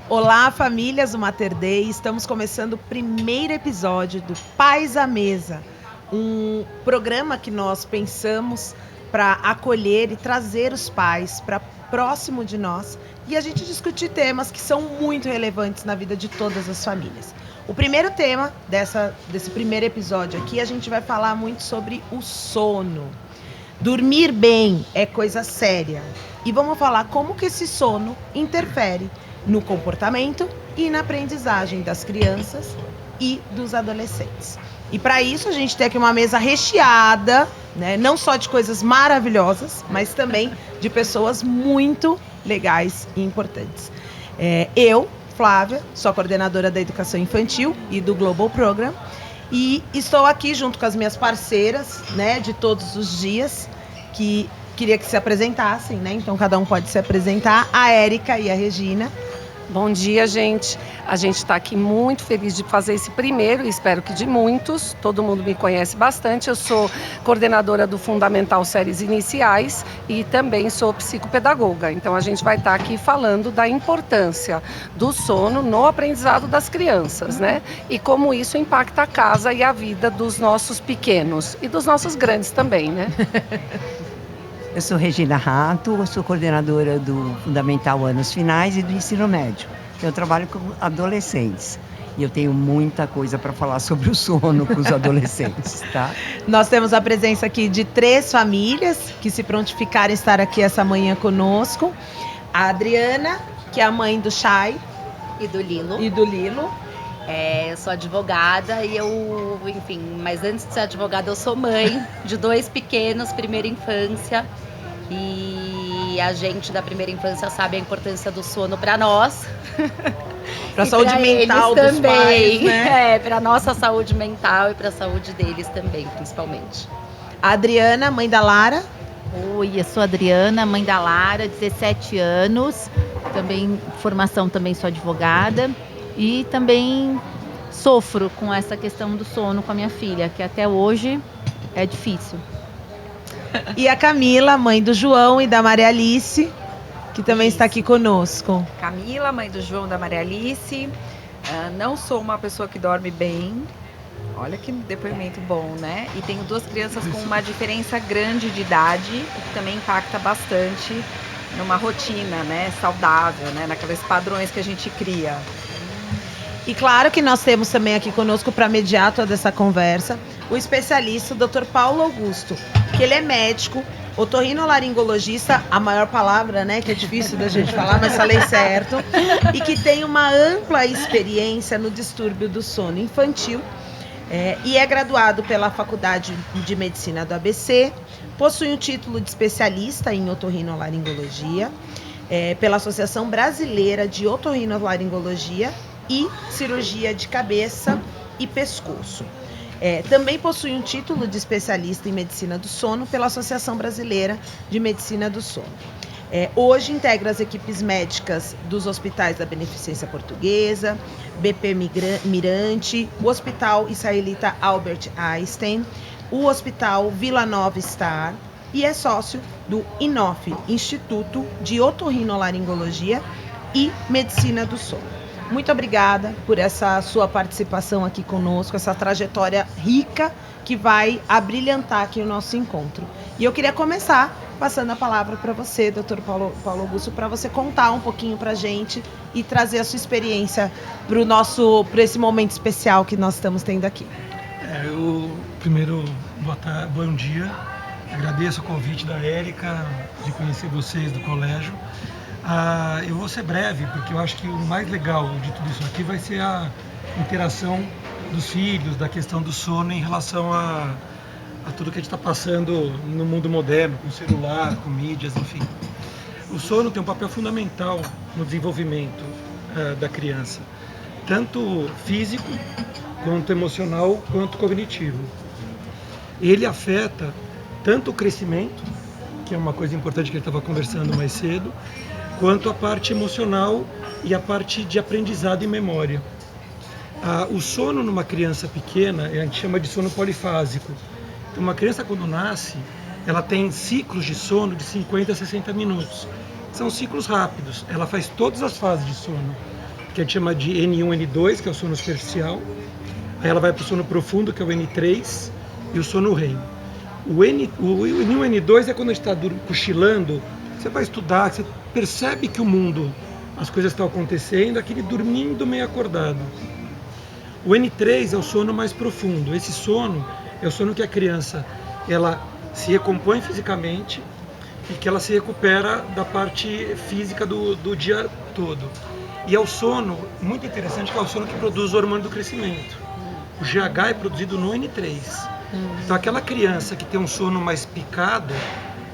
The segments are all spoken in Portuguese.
Olá, famílias do Mater Dei. Estamos começando o primeiro episódio do Pais à Mesa, um programa que nós pensamos para acolher e trazer os pais para próximo de nós e a gente discutir temas que são muito relevantes na vida de todas as famílias. O primeiro tema desse primeiro episódio aqui, a gente vai falar muito sobre o sono. Dormir bem é coisa séria. E vamos falar como que esse sono interfere no comportamento e na aprendizagem das crianças e dos adolescentes. E para isso a gente tem aqui uma mesa recheada, né, não só de coisas maravilhosas, mas também de pessoas muito legais e importantes. Eu, Flávia, sou a coordenadora da Educação Infantil e do Global Program, e estou aqui junto com as minhas parceiras, né, de todos os dias, que queria que se apresentassem, né? Então cada um pode se apresentar, a Érica e a Regina. Bom dia, gente. A gente está aqui muito feliz de fazer esse primeiro, espero que de muitos. Todo mundo me conhece bastante. Eu sou coordenadora do Fundamental Séries Iniciais e também sou psicopedagoga. Então a gente vai estar aqui falando da importância do sono no aprendizado das crianças, né? E como isso impacta a casa e a vida dos nossos pequenos e dos nossos grandes também, né? Eu sou Regina Rato, eu sou coordenadora do Fundamental Anos Finais e do Ensino Médio. Eu trabalho com adolescentes e eu tenho muita coisa para falar sobre o sono com os adolescentes, tá? Nós temos a presença aqui de 3 famílias que se prontificaram a estar aqui essa manhã conosco. A Adriana, que é a mãe do Chay e do Lilo. Eu sou advogada e mas antes de ser advogada eu sou mãe de 2 pequenos, primeira infância. E a gente da primeira infância sabe a importância do sono para nós. Para a saúde mental dos também, pais, né? Para nossa saúde mental e para a saúde deles também, principalmente. A Adriana, mãe da Lara. Oi, eu sou a Adriana, mãe da Lara, 17 anos. Formação também sou advogada. E também sofro com essa questão do sono com a minha filha, que até hoje é difícil. E a Camila, mãe do João e da Maria Alice, que também está aqui conosco. Camila, mãe do João e da Maria Alice. Não sou uma pessoa que dorme bem. Olha que depoimento bom, né? E tenho 2 crianças com uma diferença grande de idade, o que também impacta bastante numa rotina, né, saudável, né, naqueles padrões que a gente cria. E claro que nós temos também aqui conosco para mediar toda essa conversa o especialista, o Dr. Paulo Augusto, que ele é médico, otorrinolaringologista, a maior palavra, né, que é difícil da gente falar, mas falei certo, e que tem uma ampla experiência no distúrbio do sono infantil, e é graduado pela Faculdade de Medicina do ABC, possui um título de especialista em otorrinolaringologia, pela Associação Brasileira de Otorrinolaringologia e cirurgia de cabeça e pescoço. Também possui um título de especialista em medicina do sono pela Associação Brasileira de Medicina do Sono. Hoje integra as equipes médicas dos hospitais da Beneficência Portuguesa, BP Mirante, o Hospital Israelita Albert Einstein, o Hospital Vila Nova Star, e é sócio do INOF, Instituto de Otorrinolaringologia e Medicina do Sono. Muito obrigada por essa sua participação aqui conosco, essa trajetória rica que vai abrilhantar aqui o nosso encontro. E eu queria começar passando a palavra para você, Dr. Paulo Augusto, para você contar um pouquinho para a gente e trazer a sua experiência para esse momento especial que nós estamos tendo aqui. Primeiro, bom dia. Agradeço o convite da Érica, de conhecer vocês do colégio. Eu vou ser breve, porque eu acho que o mais legal de tudo isso aqui vai ser a interação dos filhos, da questão do sono em relação a tudo que a gente está passando no mundo moderno, com celular, com mídias, enfim. O sono tem um papel fundamental no desenvolvimento da criança, tanto físico, quanto emocional, quanto cognitivo. Ele afeta tanto o crescimento, que é uma coisa importante que a gente estava conversando mais cedo, quanto a parte emocional e a parte de aprendizado e memória. O sono numa criança pequena, a gente chama de sono polifásico. Então, uma criança quando nasce, ela tem ciclos de sono de 50 a 60 minutos. São ciclos rápidos, ela faz todas as fases de sono. que a gente chama de N1, N2, que é o sono superficial. Aí ela vai para o sono profundo, que é o N3, e o sono REM. O N1, N2 é quando a gente está cochilando, você vai estudar, você percebe que o mundo, as coisas estão acontecendo, aquele dormindo meio acordado. O N3 é o sono mais profundo. Esse sono é o sono que a criança ela se recompõe fisicamente e que ela se recupera da parte física do dia todo. E é o sono muito interessante, que é o sono que produz o hormônio do crescimento. O GH é produzido no N3. Então aquela criança que tem um sono mais picado,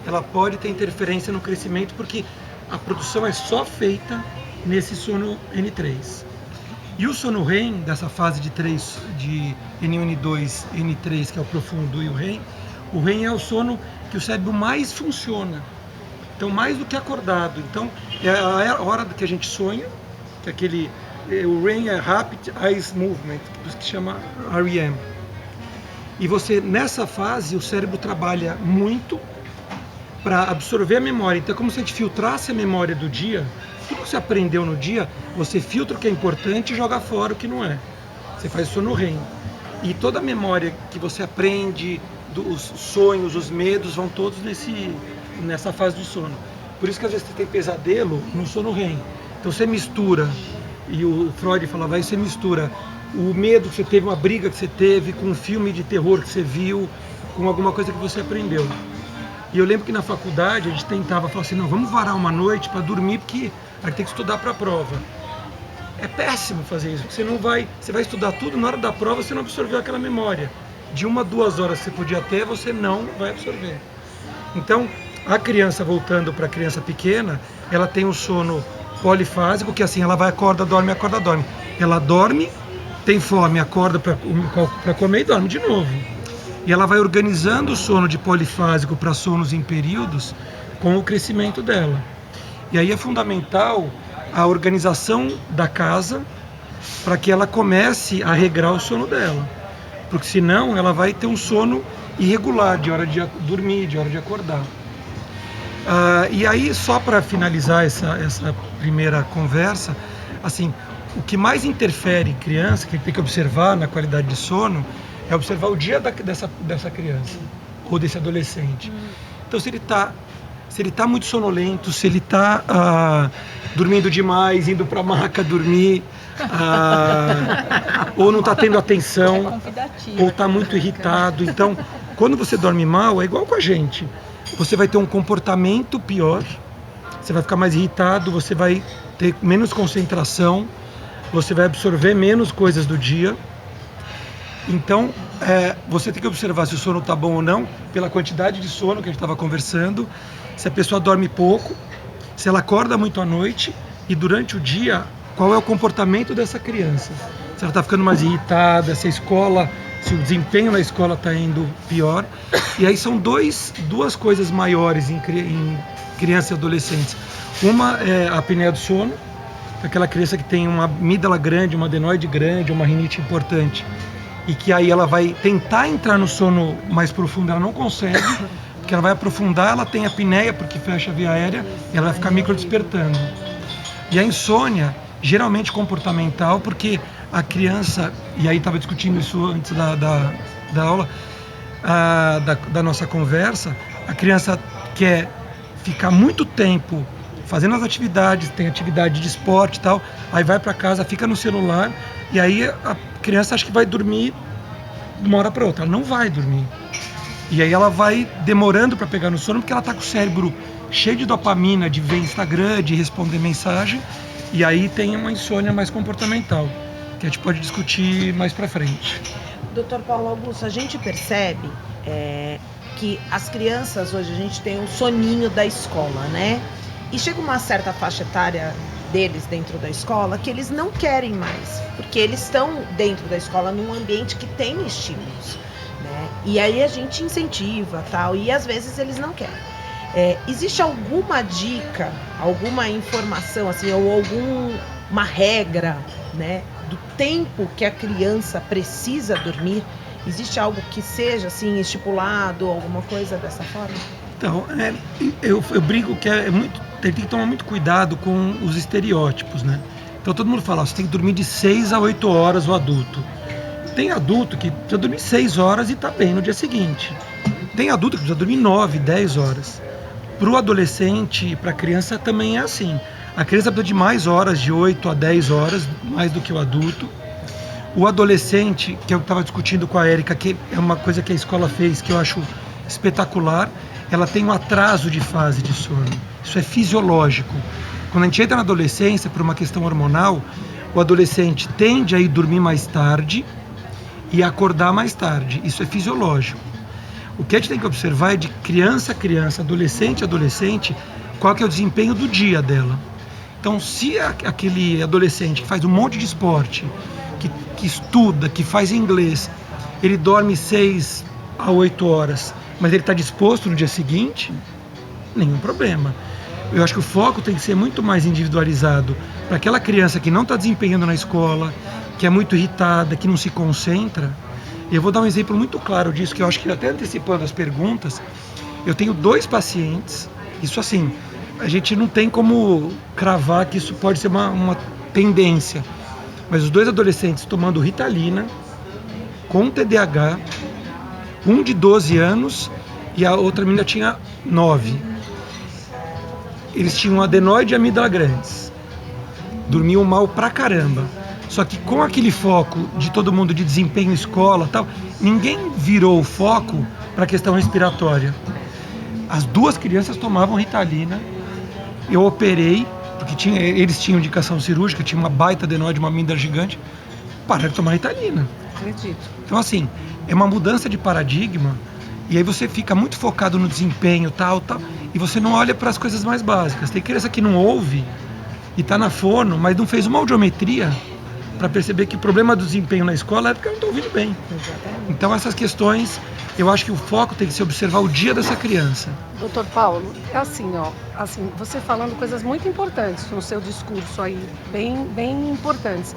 ela pode ter interferência no crescimento, porque a produção é só feita nesse sono N3. E o sono REM, dessa fase de N1, N2, N3, que é o profundo, e o REM é o sono que o cérebro mais funciona. Então, mais do que acordado. Então, é a hora que a gente sonha, que o REM é Rapid Eye Movement, que chama REM. E você, nessa fase, o cérebro trabalha muito para absorver a memória. Então, é como se a gente filtrasse a memória do dia. Tudo que você aprendeu no dia, você filtra o que é importante e joga fora o que não é. Você faz isso no REM. E toda a memória que você aprende, os sonhos, os medos, vão todos nessa fase do sono. Por isso que às vezes você tem pesadelo no sono REM. Então você mistura, e o Freud falava isso, você mistura o medo que você teve, uma briga que você teve, com um filme de terror que você viu, com alguma coisa que você aprendeu. E eu lembro que na faculdade a gente tentava falar assim, não, vamos varar uma noite para dormir, porque a gente tem que estudar para a prova. É péssimo fazer isso, porque você vai estudar tudo, na hora da prova você não absorveu aquela memória. De 1 a 2 horas que você podia ter, você não vai absorver. Então, a criança, voltando para a criança pequena, ela tem um sono polifásico, que assim, ela vai, acorda, dorme. Ela dorme, tem fome, acorda para comer e dorme de novo. E ela vai organizando o sono de polifásico para sonos em períodos com o crescimento dela. E aí é fundamental a organização da casa para que ela comece a regrar o sono dela. Porque senão ela vai ter um sono irregular, de hora de dormir, de hora de acordar. E aí, só para finalizar essa primeira conversa, assim, o que mais interfere em criança, que tem que observar na qualidade de sono, é observar o dia dessa criança ou desse adolescente. Então, se ele está muito sonolento, se ele está dormindo demais, indo para a maca dormir, ou não está tendo atenção, ou está muito irritado. Então, quando você dorme mal, é igual com a gente. Você vai ter um comportamento pior, você vai ficar mais irritado, você vai ter menos concentração, você vai absorver menos coisas do dia. Então, você tem que observar se o sono está bom ou não, pela quantidade de sono que a gente estava conversando, se a pessoa dorme pouco, se ela acorda muito à noite e durante o dia, qual é o comportamento dessa criança. Se ela está ficando mais irritada, se o desempenho na escola está indo pior. E aí são duas coisas maiores em crianças e adolescentes. Uma é a apneia do sono, aquela criança que tem uma amígdala grande, uma adenoide grande, uma rinite importante, e que aí ela vai tentar entrar no sono mais profundo, ela não consegue, porque ela vai aprofundar, ela tem apneia porque fecha a via aérea, e ela vai ficar microdespertando. E a insônia, geralmente comportamental, porque a criança, e aí estava discutindo isso antes da aula, da nossa conversa, a criança quer ficar muito tempo fazendo as atividades, tem atividade de esporte e tal, aí vai para casa, fica no celular, e aí a criança acha que vai dormir de uma hora para outra. Ela não vai dormir. E aí ela vai demorando para pegar no sono, porque ela está com o cérebro cheio de dopamina, de ver Instagram, de responder mensagem, e aí tem uma insônia mais comportamental, que a gente pode discutir mais para frente. Dr. Paulo Augusto, a gente percebe que as crianças hoje, a gente tem um soninho da escola, né? E chega uma certa faixa etária deles dentro da escola que eles não querem mais, porque eles estão dentro da escola num ambiente que tem estímulos, né? E aí a gente incentiva, tal, e às vezes eles não querem. Existe alguma dica, alguma informação, assim, ou alguma regra, né, do tempo que a criança precisa dormir? Existe algo que seja assim estipulado, alguma coisa dessa forma? Então, eu brigo que tem que tomar muito cuidado com os estereótipos, né? Então todo mundo fala, você tem que dormir de 6 a 8 horas o adulto. Tem adulto que precisa dormir 6 horas e está bem no dia seguinte. Tem adulto que precisa dormir 9, 10 horas. Para o adolescente e para a criança também é assim. A criança precisa de mais horas, de 8 a 10 horas, mais do que o adulto. O adolescente, que eu estava discutindo com a Érica, que é uma coisa que a escola fez, que eu acho espetacular, ela tem um atraso de fase de sono. Isso é fisiológico. Quando a gente entra na adolescência, por uma questão hormonal, o adolescente tende a ir dormir mais tarde e acordar mais tarde. Isso é fisiológico. O que a gente tem que observar é de criança a criança, adolescente a adolescente, qual que é o desempenho do dia dela. Então, se aquele adolescente que faz um monte de esporte, que estuda, que faz inglês, ele dorme 6 a 8 horas, mas ele está disposto no dia seguinte, nenhum problema. Eu acho que o foco tem que ser muito mais individualizado para aquela criança que não está desempenhando na escola, que é muito irritada, que não se concentra. Eu vou dar um exemplo muito claro disso, que eu acho que até antecipando as perguntas, eu tenho 2 pacientes, isso assim, a gente não tem como cravar que isso pode ser uma tendência, mas os 2 adolescentes tomando Ritalina, com TDAH, um de 12 anos e a outra menina tinha 9. Eles tinham adenoide e amígdala grandes, dormiam mal pra caramba. Só que com aquele foco de todo mundo de desempenho escola tal, ninguém virou o foco para a questão respiratória. As 2 crianças tomavam Ritalina, eu operei, porque eles tinham indicação cirúrgica, tinha uma baita adenoide, uma amígdala gigante, pararam de tomar Ritalina. Acredito. Então assim, é uma mudança de paradigma, e aí você fica muito focado no desempenho tal, e você não olha para as coisas mais básicas. Tem criança que não ouve e está na fono, mas não fez uma audiometria para perceber que o problema do desempenho na escola é porque eu não estou ouvindo bem. Exatamente. Então essas questões, eu acho que o foco tem que ser observar o dia dessa criança. Doutor Paulo, é assim, você falando coisas muito importantes no seu discurso aí, bem importantes.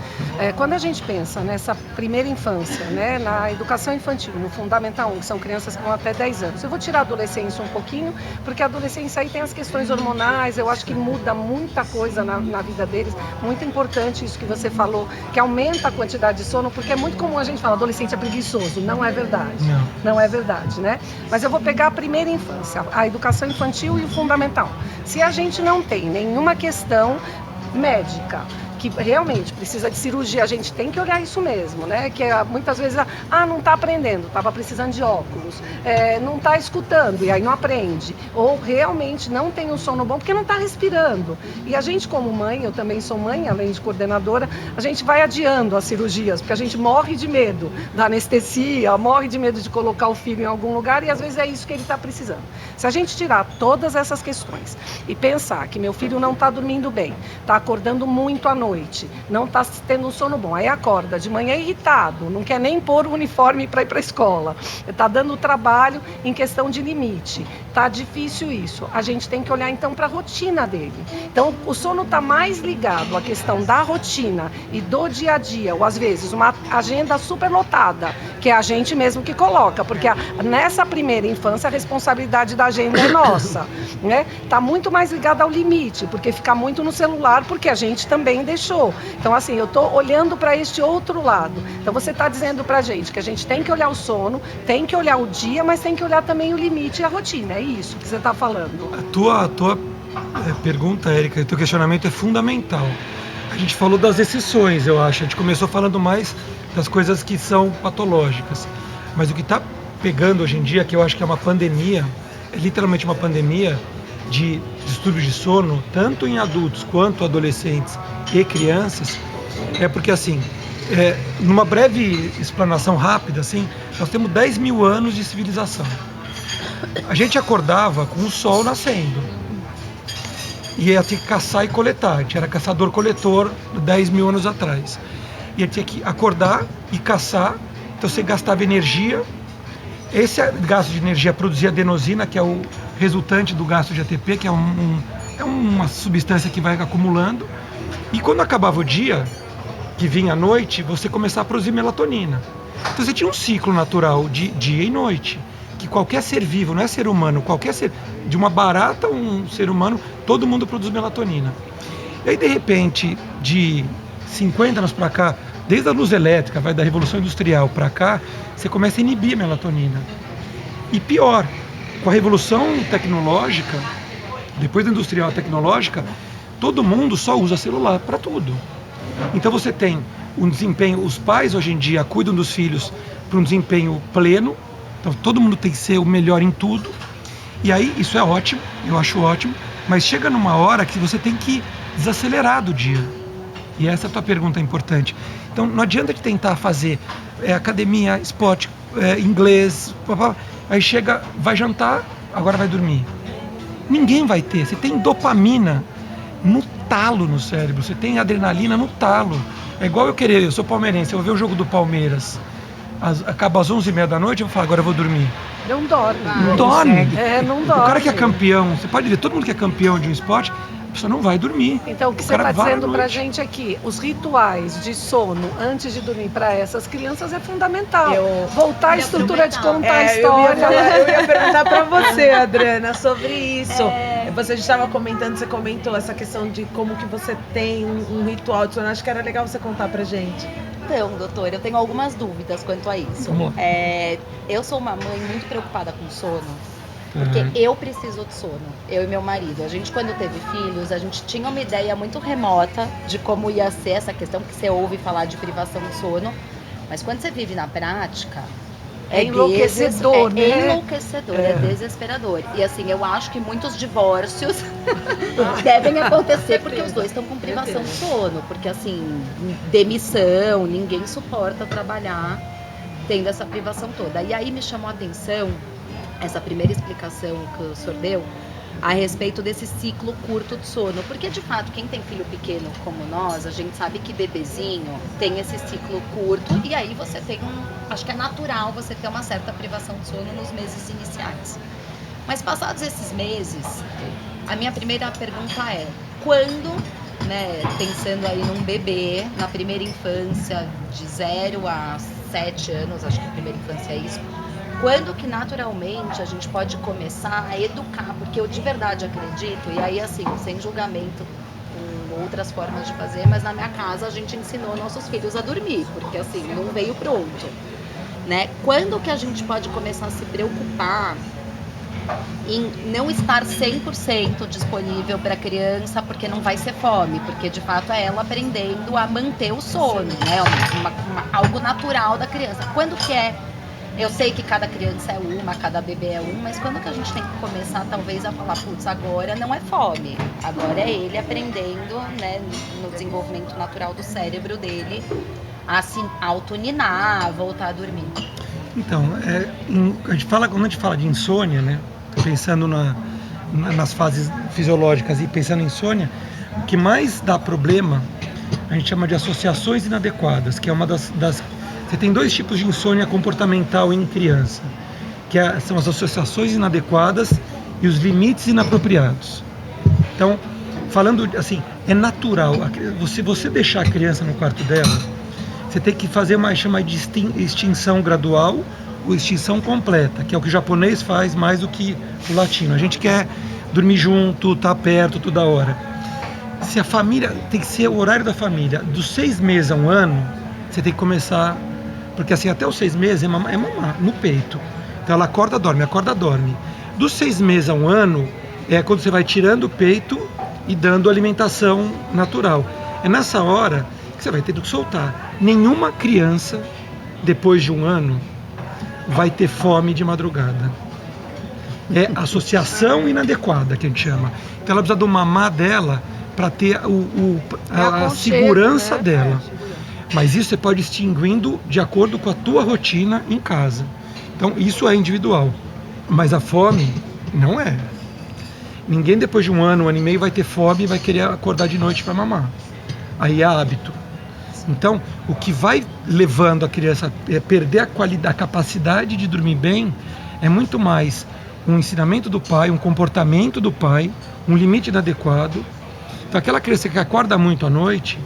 Quando a gente pensa nessa primeira infância, né, na educação infantil, no Fundamental 1, que são crianças que vão até 10 anos, eu vou tirar a adolescência um pouquinho, porque a adolescência aí tem as questões hormonais, eu acho que muda muita coisa na vida deles, muito importante isso que você falou, que aumenta a quantidade de sono, porque é muito comum a gente falar, adolescente é preguiçoso, não é verdade. Não é verdade, né? Mas eu vou pegar a primeira infância, a educação infantil e o fundamental. Se a gente não tem nenhuma questão médica que realmente precisa de cirurgia, a gente tem que olhar isso mesmo, né? Que muitas vezes, não está aprendendo, estava precisando de óculos, não está escutando e aí não aprende, ou realmente não tem um sono bom porque não está respirando. E a gente como mãe, eu também sou mãe, além de coordenadora, a gente vai adiando as cirurgias, porque a gente morre de medo da anestesia, morre de medo de colocar o filho em algum lugar e às vezes é isso que ele está precisando. Se a gente tirar todas essas questões e pensar que meu filho não está dormindo bem, está acordando muito à noite, não está tendo um sono bom, aí acorda de manhã irritado, não quer nem pôr o uniforme para ir para a escola, está dando trabalho em questão de limite, está difícil isso, a gente tem que olhar então para a rotina dele. Então o sono está mais ligado à questão da rotina e do dia a dia, ou às vezes uma agenda super lotada, que é a gente mesmo que coloca, porque nessa primeira infância a responsabilidade da agenda é nossa, né? Está muito mais ligado ao limite, porque fica muito no celular, porque a gente também deixou. Então assim, eu estou olhando para este outro lado. Então você está dizendo para a gente que a gente tem que olhar o sono, tem que olhar o dia, mas tem que olhar também o limite e a rotina. É isso que você está falando. A tua pergunta, Érica, o teu questionamento é fundamental. A gente falou das exceções, eu acho. A gente começou falando mais das coisas que são patológicas. Mas o que está pegando hoje em dia, que eu acho que é uma pandemia, é literalmente uma pandemia de distúrbios de sono, tanto em adultos quanto adolescentes e crianças, é porque assim, numa breve explanação rápida, assim, nós temos 10 mil anos de civilização. A gente acordava com o sol nascendo. E ia ter que caçar e coletar. A gente era caçador-coletor 10 mil anos atrás. Ia ter que acordar e caçar, então você gastava energia. Esse gasto de energia produzia adenosina, que é o resultante do gasto de ATP, que é uma substância que vai acumulando. E quando acabava o dia, que vinha a noite, você começava a produzir melatonina. Então você tinha um ciclo natural de dia e noite, que qualquer ser vivo, não é ser humano, qualquer ser, de uma barata, um ser humano, todo mundo produz melatonina. E aí, de repente, de 50 anos para cá, desde a luz elétrica, da Revolução Industrial para cá, você começa a inibir a melatonina. E pior, com a Revolução Tecnológica, depois da Industrial Tecnológica, todo mundo só usa celular para tudo. Então você tem um desempenho, os pais hoje em dia cuidam dos filhos para um desempenho pleno, então todo mundo tem que ser o melhor em tudo. E aí, isso é ótimo, eu acho ótimo, mas chega numa hora que você tem que desacelerar do dia. E essa é a tua pergunta importante. Então, não adianta de tentar fazer academia, esporte, inglês, aí chega, vai jantar, agora vai dormir. Ninguém vai ter. Você tem dopamina no talo no cérebro, você tem adrenalina no talo. É igual eu sou palmeirense, eu vou ver o jogo do Palmeiras, acaba às 11h30 da noite, eu vou falar, agora eu vou dormir. Não dorme. Não dorme. Não dorme. O cara que é campeão, você pode ver, todo mundo que é campeão de um esporte, a pessoa não vai dormir. Então, o que você está dizendo pra gente aqui, os rituais de sono antes de dormir para essas crianças é fundamental. Voltar à estrutura de contar a história. Eu ia perguntar pra você, Adriana, sobre isso. Você estava comentando, você comentou essa questão de como que você tem um ritual de sono. Acho que era legal você contar pra gente. Então, doutor, eu tenho algumas dúvidas quanto a isso. Eu sou uma mãe muito preocupada com sono, porque eu preciso de sono, eu e meu marido. A gente, quando teve filhos, a gente tinha uma ideia muito remota de como ia ser essa questão, que você ouve falar de privação de sono, mas quando você vive na prática... É enlouquecedor, né? É enlouquecedor, é desesperador. E assim, eu acho que muitos divórcios devem acontecer porque os dois estão com privação de sono. Porque assim, demissão, ninguém suporta trabalhar tendo essa privação toda. E aí me chamou a atenção essa primeira explicação que o senhor deu a respeito desse ciclo curto de sono. Porque, de fato, quem tem filho pequeno como nós, a gente sabe que bebezinho tem esse ciclo curto e aí você tem acho que é natural você ter uma certa privação de sono nos meses iniciais. Mas passados esses meses, a minha primeira pergunta é, quando, né, pensando aí num bebê, na primeira infância, de 0 a 7 anos, acho que a primeira infância é isso, quando que naturalmente a gente pode começar a educar? Porque eu de verdade acredito, e aí assim, sem julgamento, com outras formas de fazer, mas na minha casa a gente ensinou nossos filhos a dormir, porque assim, não veio pronto, né? Quando que a gente pode começar a se preocupar em não estar 100% disponível para a criança, porque não vai ser fome, porque de fato é ela aprendendo a manter o sono, né? Algo natural da criança. Quando que é? Eu sei que cada criança é uma, cada bebê é um, mas quando que a gente tem que começar talvez a falar, putz, agora não é fome, agora é ele aprendendo, né, no desenvolvimento natural do cérebro dele, a se autoninar, voltar a dormir. Então, quando a gente fala de insônia, né, pensando nas fases fisiológicas e pensando em insônia, o que mais dá problema, a gente chama de associações inadequadas, que é uma das você tem dois tipos de insônia comportamental em criança, que são as associações inadequadas e os limites inapropriados. Então, falando assim, é natural, se você deixar a criança no quarto dela, você tem que fazer uma chama de extinção gradual ou extinção completa, que é o que o japonês faz mais do que o latino. A gente quer dormir junto, estar perto toda hora. Se a família, tem que ser o horário da família, dos 6 meses a 1 ano, você tem que começar. Porque assim, até os 6 meses é mamar no peito. Então ela acorda, dorme. Dos 6 meses a 1 ano, é quando você vai tirando o peito e dando alimentação natural. É nessa hora que você vai ter que soltar. Nenhuma criança, depois de 1 ano, vai ter fome de madrugada. É associação inadequada, que a gente chama. Então ela precisa do mamar dela para ter a segurança, né, dela. Mas isso você pode extinguindo de acordo com a tua rotina em casa. Então isso é individual. Mas a fome não é. Ninguém depois de 1 ano, 1 ano e meio vai ter fome e vai querer acordar de noite para mamar. Aí é hábito. Então o que vai levando a criança a perder a capacidade de dormir bem é muito mais um ensinamento do pai, um comportamento do pai, um limite inadequado. Então aquela criança que acorda muito à noite,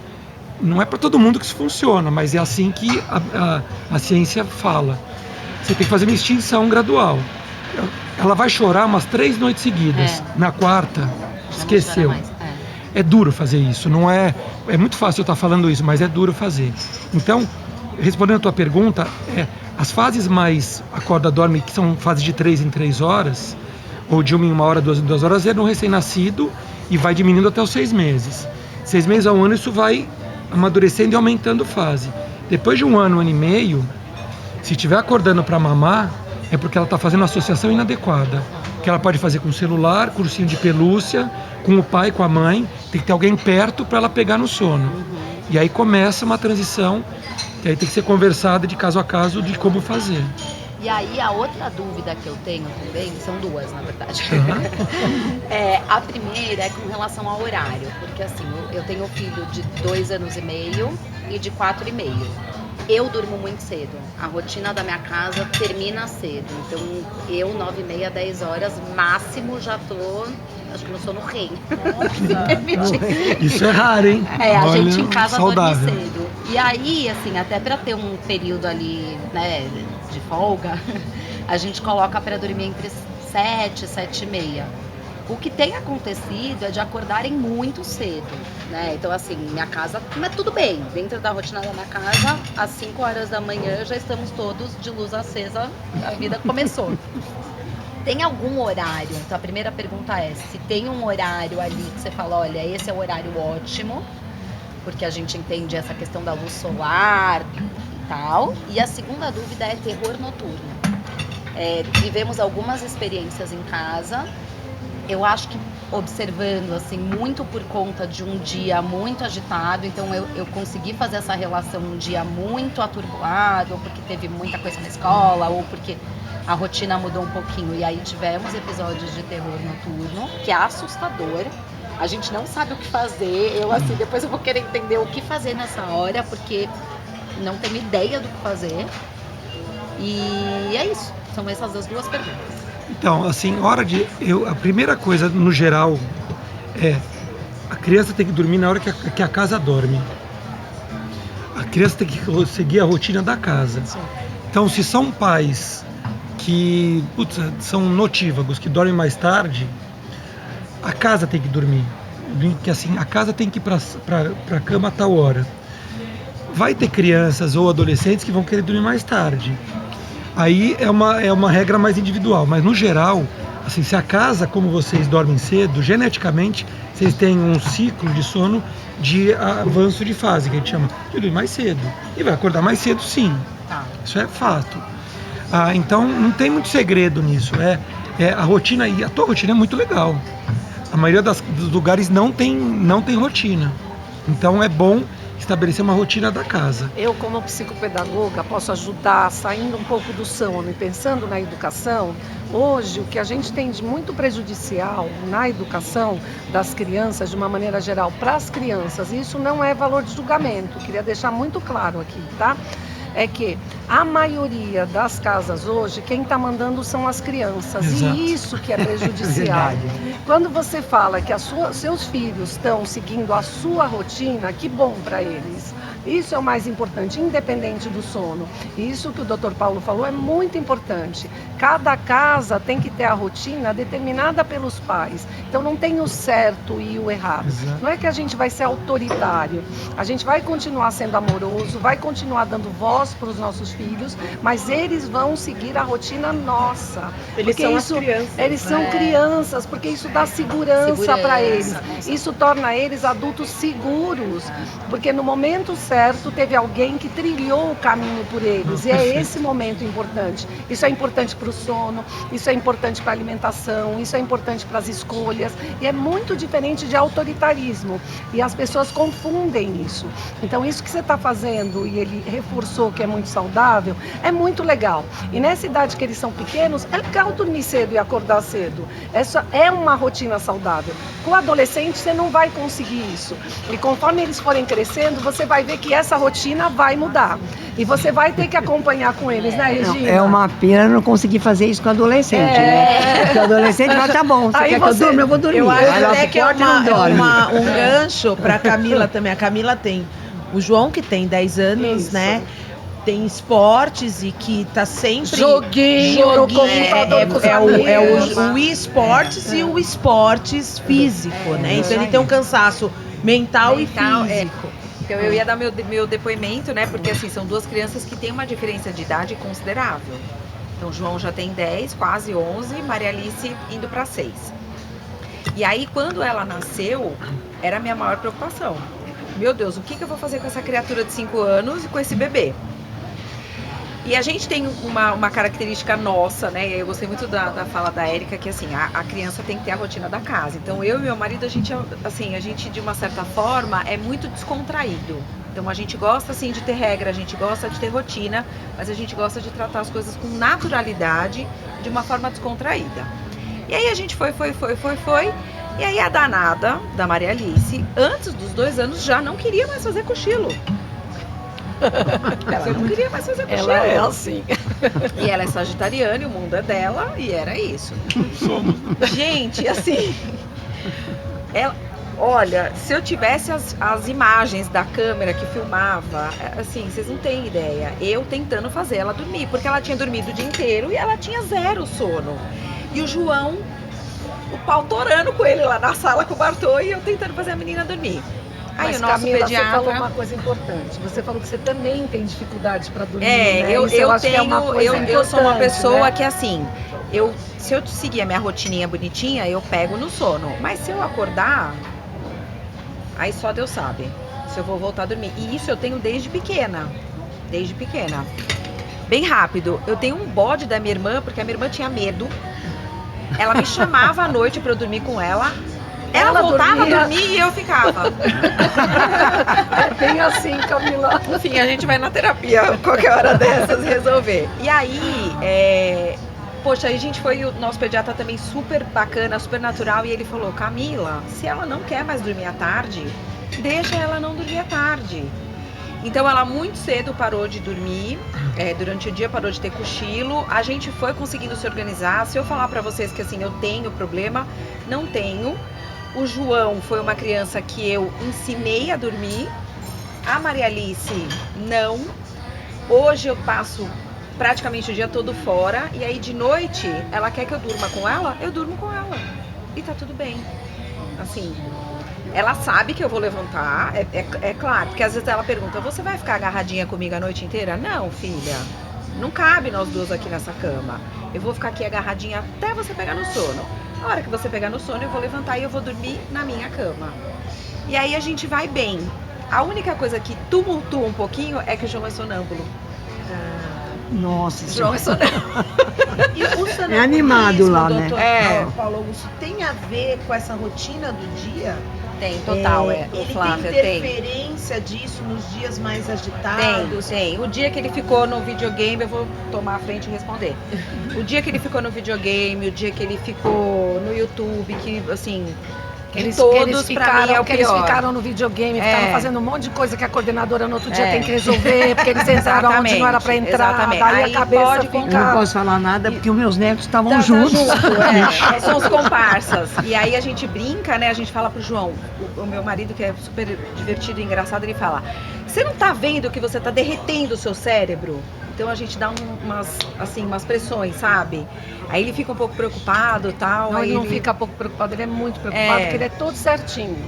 não é para todo mundo que isso funciona, mas é assim que a ciência fala. Você tem que fazer uma extinção gradual. Ela vai chorar umas 3 noites seguidas. Na quarta, esqueceu. é duro fazer isso, não é muito fácil eu estar falando isso, mas é duro fazer. Então, respondendo a tua pergunta, as fases mais acorda-dorme, que são fases de 3 em 3 horas, ou de 1 em 1 hora, 2 em 2 horas, é no recém-nascido e vai diminuindo até os 6 meses. 6 meses a 1 ano, isso vai amadurecendo e aumentando fase. Depois de 1 ano, 1 ano e meio, se estiver acordando para mamar, é porque ela está fazendo uma associação inadequada. Que ela pode fazer com o celular, cursinho de pelúcia, com o pai, com a mãe. Tem que ter alguém perto para ela pegar no sono. E aí começa uma transição, que aí tem que ser conversada de caso a caso de como fazer. E aí a outra dúvida que eu tenho também, são duas na verdade. A primeira é com relação ao horário, porque assim, eu tenho um filho de 2 anos e meio e de 4 e meio. Eu durmo muito cedo, a rotina da minha casa termina cedo, então eu 9h30, 10 horas, máximo já tô, acho que no sono REM. Isso é raro, hein? A Olha, gente em casa saudável. dorme cedo. E aí, assim, até pra ter um período ali, né, de folga, a gente coloca pra dormir entre 7 e 7h30. O que tem acontecido é de acordarem muito cedo, né? Então, assim, minha casa, mas tudo bem. Dentro da rotina da minha casa, às 5 horas da manhã já estamos todos de luz acesa, a vida começou. Tem algum horário? Então, a primeira pergunta é se tem um horário ali que você fala, olha, esse é o horário ótimo, porque a gente entende essa questão da luz solar e tal. E a segunda dúvida é terror noturno. Vivemos algumas experiências em casa. Eu acho que observando, assim, muito por conta de um dia muito agitado, então eu consegui fazer essa relação um dia muito atribulado, ou porque teve muita coisa na escola, ou porque a rotina mudou um pouquinho. E aí tivemos episódios de terror noturno, que é assustador. A gente não sabe o que fazer. Eu, assim, depois eu vou querer entender o que fazer nessa hora, porque não tenho ideia do que fazer. E é isso. São essas as duas perguntas. Então, assim, a primeira coisa, no geral, a criança tem que dormir na hora que a casa dorme. A criança tem que seguir a rotina da casa. Sim. Então, se são pais que são notívagos, que dormem mais tarde, a casa tem que dormir. Que, assim, a casa tem que ir para a cama a tal hora. Vai ter crianças ou adolescentes que vão querer dormir mais tarde. Aí é uma regra mais individual, mas no geral, assim, se a casa, como vocês dormem cedo, geneticamente, vocês têm um ciclo de sono de avanço de fase, que a gente chama de dormir mais cedo. E vai acordar mais cedo, sim. Isso é fato. Então, não tem muito segredo nisso. A rotina, e a tua rotina é muito legal. A maioria dos lugares não tem rotina. Então, é bom estabelecer uma rotina da casa. Eu, como psicopedagoga, posso ajudar saindo um pouco do sono e pensando na educação. Hoje, o que a gente tem de muito prejudicial na educação das crianças, de uma maneira geral, para as crianças, e isso não é valor de julgamento, queria deixar muito claro aqui, tá? É que a maioria das casas hoje, quem está mandando são as crianças. Exato. E isso que é prejudicial. Quando você fala que seus filhos estão seguindo a sua rotina, que bom para eles. Isso é o mais importante, independente do sono. Isso que o Dr. Paulo falou é muito importante. Cada casa tem que ter a rotina determinada pelos pais. Então não tem o certo e o errado. Exato. Não é que a gente vai ser autoritário. A gente vai continuar sendo amoroso, vai continuar dando voz para os nossos filhos, mas eles vão seguir a rotina nossa. Eles são as crianças. Eles são crianças, porque isso dá segurança para eles. Isso torna eles adultos seguros, porque no momento certo teve alguém que trilhou o caminho por eles. E é esse momento importante. Isso é importante para o sono, isso é importante para a alimentação, isso é importante para as escolhas. E é muito diferente de autoritarismo. E as pessoas confundem isso. Então isso que você está fazendo, e ele reforçou que é muito saudável, é muito legal. E nessa idade que eles são pequenos, é legal dormir cedo e acordar cedo. Essa é uma rotina saudável. Com o adolescente você não vai conseguir isso. E conforme eles forem crescendo, você vai ver que essa rotina vai mudar. E você vai ter que acompanhar com eles, né, Regina? Não, é uma pena não conseguir fazer isso com o adolescente, né? Porque o adolescente vai, tá bom, você quer que eu durma, eu vou dormir. Eu acho até que é um gancho pra Camila também. A Camila tem o João, que tem 10 anos, isso, né? tem esportes e que tá sempre... Joguinho no computador com os amigos. o esportes e o esportes físico, né? Então ele tem um cansaço mental e físico. Então eu ia dar meu depoimento, né? Porque assim, são duas crianças que têm uma diferença de idade considerável. Então o João já tem 10, quase 11, Maria Alice indo para 6. E aí quando ela nasceu, era a minha maior preocupação. Meu Deus, o que eu vou fazer com essa criatura de 5 anos e com esse bebê? E a gente tem uma característica nossa, né? Eu gostei muito da fala da Érica, que assim, a criança tem que ter a rotina da casa. Então eu e meu marido, a gente de uma certa forma é muito descontraído. Então a gente gosta assim de ter regra, a gente gosta de ter rotina, mas a gente gosta de tratar as coisas com naturalidade, de uma forma descontraída. E aí a gente foi. E aí a danada da Maria Alice, antes dos 2 anos, já não queria mais fazer cochilo. Ela não queria mais fazer cochilo. Ela é assim. E ela é sagitariana, e o mundo é dela, e era isso. Gente, assim... Olha, se eu tivesse as imagens da câmera que filmava, assim, vocês não têm ideia. Eu tentando fazer ela dormir, porque ela tinha dormido o dia inteiro e ela tinha 0 sono. E o João, o pau torando com ele lá na sala com o Bartô e eu tentando fazer a menina dormir. Aí Mas, o nosso Camila, pediatra... você falou uma coisa importante. Você falou que você também tem dificuldade para dormir, né? Eu acho que é uma coisa eu sou uma importante, pessoa né? que assim, se eu seguir a minha rotininha bonitinha, eu pego no sono. Mas se eu acordar, aí só Deus sabe se eu vou voltar a dormir. E isso eu tenho desde pequena. Desde pequena. Bem rápido. Eu tenho um bode da minha irmã, porque a minha irmã tinha medo. Ela me chamava à noite para eu dormir com ela. Ela voltava a dormir e eu ficava. É bem assim, Camila. Enfim, a gente vai na terapia qualquer hora dessas resolver. E aí, poxa, aí a gente foi, o nosso pediatra também super bacana, super natural, e ele falou, Camila, se ela não quer mais dormir à tarde, deixa ela não dormir à tarde. Então ela muito cedo parou de dormir, durante o dia parou de ter cochilo, a gente foi conseguindo se organizar. Se eu falar pra vocês que assim, eu tenho problema, não tenho. O João foi uma criança que eu ensinei a dormir. A Maria Alice, não. Hoje eu passo praticamente o dia todo fora. E aí de noite, ela quer que eu durma com ela? Eu durmo com ela. E tá tudo bem. Assim, ela sabe que eu vou levantar. É claro, porque às vezes ela pergunta, você vai ficar agarradinha comigo a noite inteira? Não, filha. Não cabe nós duas aqui nessa cama. Eu vou ficar aqui agarradinha até você pegar no sono. Na hora que você pegar no sono, eu vou levantar e eu vou dormir na minha cama. E aí a gente vai bem. A única coisa que tumultua um pouquinho é que o João é sonâmbulo. Nossa, O João é sonâmbulo. E o sonambulismo, é animado lá, né? Doutor Paulo Augusto, tem a ver com essa rotina do dia? Tem, total, Ele Flávia, tem interferência disso nos dias mais agitados? Tem. O dia que ele ficou no videogame, eu vou tomar a frente e responder. O dia que ele ficou no videogame, o dia que ele ficou no YouTube, que assim... Eles ficaram no videogame, ficaram fazendo um monte de coisa que a coordenadora no outro dia tem que resolver, porque eles entraram onde não era pra entrar, daí a cabeça Eu não posso falar nada porque os meus netos estavam juntos. São os comparsas. E aí a gente brinca, né? A gente fala pro João, o meu marido, que é super divertido e engraçado, ele fala, você não tá vendo que você tá derretendo o seu cérebro? Então a gente dá umas pressões, sabe? Aí ele fica um pouco preocupado e tal. Não, ele não fica pouco preocupado, ele é muito preocupado, porque ele é todo certinho.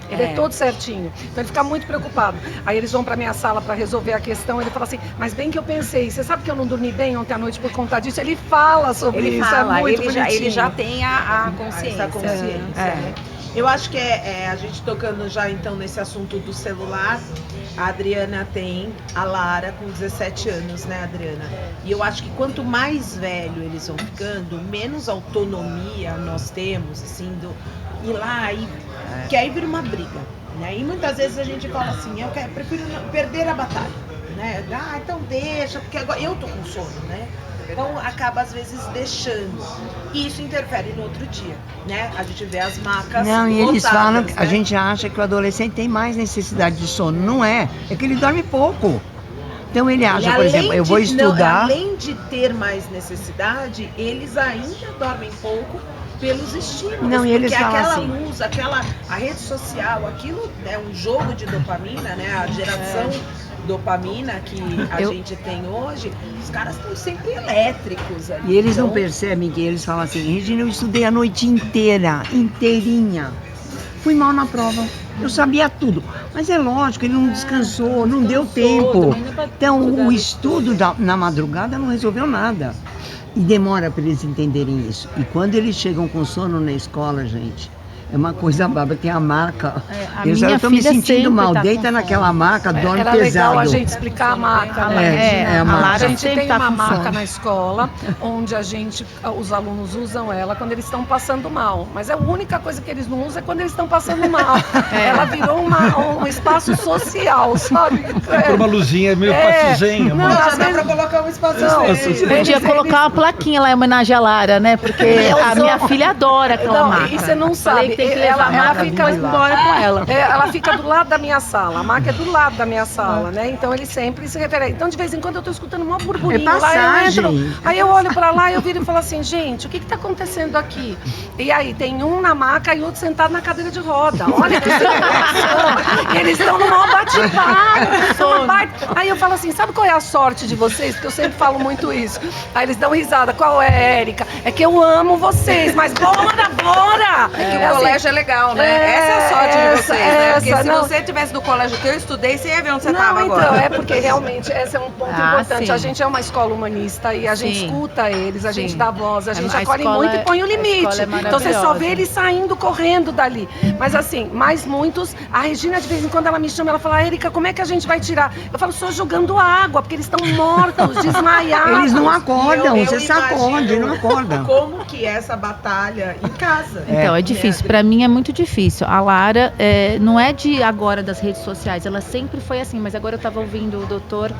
Ele é todo certinho. Então ele fica muito preocupado. Aí eles vão pra minha sala pra resolver a questão. Ele fala assim, mas bem que eu pensei, você sabe que eu não dormi bem ontem à noite por conta disso? Ele fala sobre isso, é muito bonitinho. Ele já tem a consciência. Essa consciência, né? Eu acho que a gente tocando já então nesse assunto do celular, a Adriana tem a Lara com 17 anos, né, Adriana? E eu acho que quanto mais velho eles vão ficando, menos autonomia nós temos, assim, do ir lá e que aí vira uma briga, né? E muitas vezes a gente fala assim, eu prefiro perder a batalha, né? Ah, então deixa, porque agora eu tô com sono, né? Então acaba às vezes deixando. E isso interfere no outro dia, né? A gente vê as macas. Não, e eles lotadas, falam, né? a gente acha que o adolescente tem mais necessidade de sono. Não é. É que ele dorme pouco. Então ele acha, por exemplo, eu vou estudar. Além de ter mais necessidade, eles ainda dormem pouco pelos estímulos. Não, e eles porque falam aquela assim, luz, a rede social, aquilo é um jogo de dopamina, né? A geração dopamina que a gente tem hoje, os caras estão sempre elétricos ali. E eles não percebem que eles falam assim, Regina, eu estudei a noite inteira, inteirinha. Fui mal na prova. Eu sabia tudo. Mas é lógico, ele não descansou, não deu tempo. Então, o estudo na madrugada não resolveu nada. E demora para eles entenderem isso. E quando eles chegam com sono na escola, gente, é uma coisa baba, tem a maca. Eu já estou me sentindo mal. Deita naquela maca, dorme Era pesado. legal a gente explicar a maca, né? A gente tem uma maca na escola, onde os alunos usam ela quando eles estão passando mal. Mas a única coisa que eles não usam é quando eles estão passando mal. Ela virou um espaço social, sabe? Por uma luzinha meio passezinha. Não, já dá pra colocar um espaço social. Podia colocar uma plaquinha lá em homenagem à Lara, né? Porque a minha filha adora aquela maca. E você não sabe. Ela fica embora com ela. Ela fica do lado da minha sala. A maca é do lado da minha sala, né? Então eles sempre se referem. Então de vez em quando eu tô escutando um burburinho lá, eu entro. Aí eu olho pra lá e eu viro e falo assim, gente, o que tá acontecendo aqui? E aí tem um na maca e outro sentado na cadeira de roda. Olha que situação. E eles estão no maior bate-papo. Aí eu falo assim, sabe qual é a sorte de vocês? Porque eu sempre falo muito isso. Aí eles dão risada. Qual é, Érica? É que eu amo vocês, mas bora! É que o colégio é legal, né? Essa é a sorte de vocês, né? Porque se você tivesse no colégio que eu estudei, você ia ver onde você estava agora. Então, é porque realmente esse é um ponto importante. Sim. A gente é uma escola humanista e a gente escuta eles, a gente dá voz, a gente acolhe escola muito e põe o limite. Então você só vê maravilhosa. eles saindo correndo dali. Mas assim, mais muitos, a Regina de vez em quando ela me chama, ela fala, Érica, como é que a gente vai tirar? Eu falo, só jogando água, porque eles estão mortos, desmaiados. Eles não acordam, Eu você sacode, não acorda. Como que é essa batalha em casa? Então, é difícil. Pra mim é muito difícil. A Lara não é de agora das redes sociais, ela sempre foi assim, mas agora eu tava ouvindo o doutor,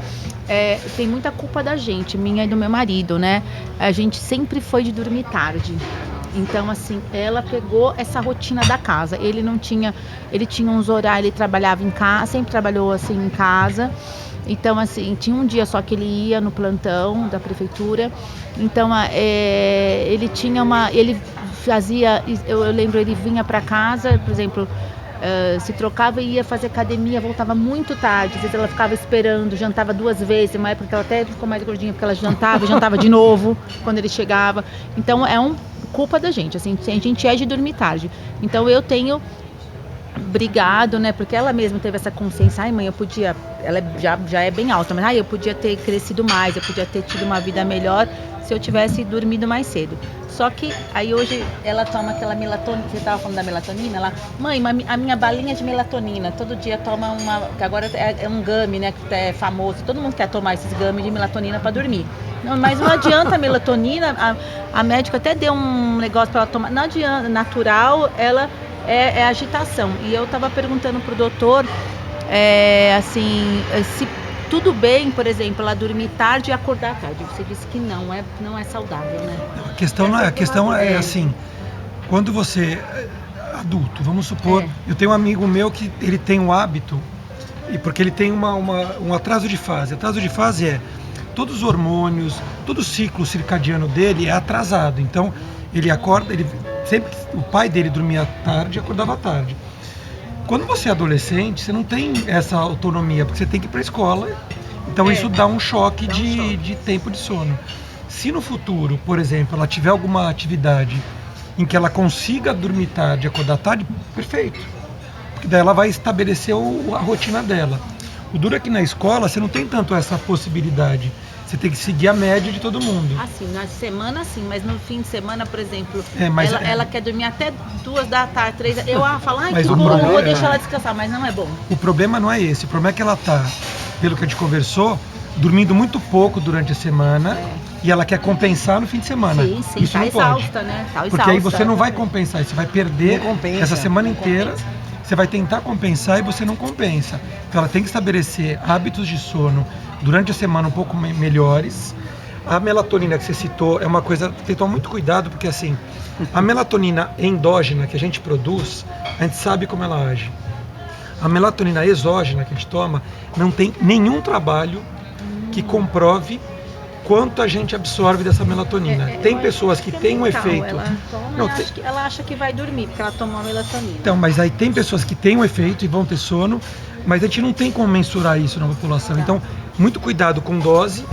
tem muita culpa da gente, minha e do meu marido, né? A gente sempre foi de dormir tarde. Então, assim, ela pegou essa rotina da casa. Ele tinha uns horários, ele trabalhava em casa, sempre trabalhou assim em casa. Então, assim, tinha um dia só que ele ia no plantão da prefeitura. Então, ele tinha ele fazia, eu lembro, ele vinha para casa, por exemplo, se trocava e ia fazer academia, voltava muito tarde. Às vezes ela ficava esperando, jantava 2 vezes. Tem uma época que ela até ficou mais gordinha porque ela jantava de novo quando ele chegava. Então, culpa da gente, assim, a gente é de dormir tarde. Então, eu tenho brigado, né, porque ela mesma teve essa consciência, ai mãe, eu podia, ela já é bem alta, mas eu podia ter crescido mais, eu podia ter tido uma vida melhor se eu tivesse dormido mais cedo. Só que aí hoje ela toma aquela melatonina, você estava falando da melatonina, ela, mãe, a minha balinha de melatonina, todo dia toma uma, que agora é um gummy, né, que é famoso, todo mundo quer tomar esses gummy de melatonina para dormir. Não, mas não adianta a melatonina, a médica até deu um negócio para ela tomar, não adianta, natural, ela é agitação. E eu estava perguntando pro doutor, assim, se tudo bem, por exemplo, ela dormir tarde e acordar tarde. Você disse que não é saudável, né? A questão é assim, quando você é adulto, vamos supor, eu tenho um amigo meu que ele tem um hábito, e porque ele tem um atraso de fase. Atraso de fase é todos os hormônios, todo o ciclo circadiano dele é atrasado. Então, ele acorda, o pai dele dormia tarde e acordava tarde. Quando você é adolescente, você não tem essa autonomia, porque você tem que ir para a escola. Então isso dá um choque de tempo de sono. Se no futuro, por exemplo, ela tiver alguma atividade em que ela consiga dormir tarde e acordar tarde, perfeito. Porque daí ela vai estabelecer a rotina dela. O duro é que na escola você não tem tanto essa possibilidade. Você tem que seguir a média de todo mundo. Assim, na semana sim, mas no fim de semana, por exemplo, ela quer dormir até 2 da tarde, 3 eu falo, ai, que bom, vou deixar ela descansar, mas não é bom. O problema não é esse, o problema é que ela tá, pelo que a gente conversou, dormindo muito pouco durante a semana e ela quer compensar no fim de semana. Sim, isso tá não exausta, pode. Né? Tá porque aí você não vai compensar, você vai perder essa semana inteira. Você vai tentar compensar e você não compensa. Então ela tem que estabelecer hábitos de sono durante a semana um pouco melhores. A melatonina que você citou é uma coisa que tem que tomar muito cuidado, porque assim, a melatonina endógena que a gente produz, a gente sabe como ela age. A melatonina exógena que a gente toma, não tem nenhum trabalho que comprove quanto a gente absorve dessa melatonina. Tem pessoas que têm um efeito... Ela acha que vai dormir, porque ela tomou a melatonina. Então, mas aí tem pessoas que têm um efeito e vão ter sono, mas a gente não tem como mensurar isso na população. Então, muito cuidado com dose,